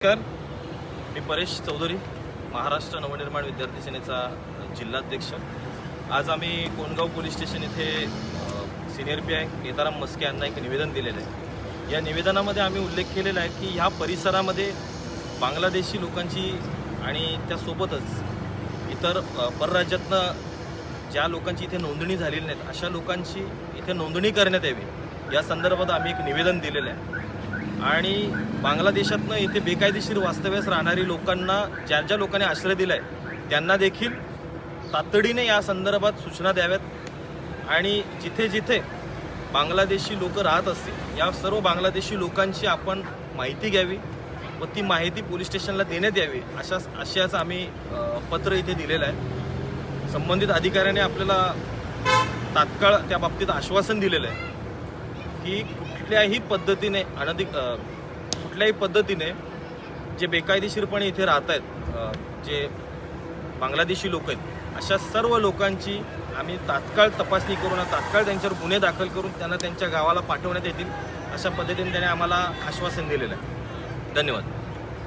नमस्कार, मी परेश चौधरी, महाराष्ट्र नवनिर्माण विद्यार्थी सेनेचा जिल्हाध्यक्ष। आज आम्ही कोणगाव पोलीस स्टेशन इथे senior P I Netaram Maske यांना एक निवेदन दिलेलं आहे। या निवेदनामध्ये आम्ही उल्लेख केलेला आहे की ह्या परिसरामध्ये बांगलादेशी लोकांची आणि त्यासोबतच इतर परराज्यातनं ज्या लोकांची इथे नोंदणी झालेली नाहीत अशा लोकांची इथे नोंदणी करण्यात यावी या संदर्भात आम्ही एक निवेदन दिलेलं आहे। आणि बांगलादेशातनं इथे बेकायदेशीर वास्तव्यास राहणारी लोकांना ज्या लोकांनी आश्रय दिला आहे त्यांना देखील तातडीने या संदर्भात सूचना द्याव्यात आणि जिथे जिथे बांगलादेशी लोक राहत असतील या सर्व बांगलादेशी लोकांची आपण माहिती घ्यावी व ती माहिती पोलीस स्टेशनला देण्यात यावी अशाच आम्ही पत्र इथे दिलेलं आहे। संबंधित अधिकाऱ्याने आपल्याला तात्काळ त्या बाबतीत आश्वासन दिलेलं आहे की कुठल्याही पद्धतीने जे बेकायदेशीरपणे इथे राहत आहेत जे बांगलादेशी लोक आहेत अशा सर्व लोकांची आम्ही तात्काळ तपासणी करून तात्काळ त्यांच्यावर गुन्हे दाखल करून त्यांना त्यांच्या गावाला पाठवण्यात येतील अशा पद्धतीने त्याने आम्हाला आश्वासन दिलेलं आहे। धन्यवाद।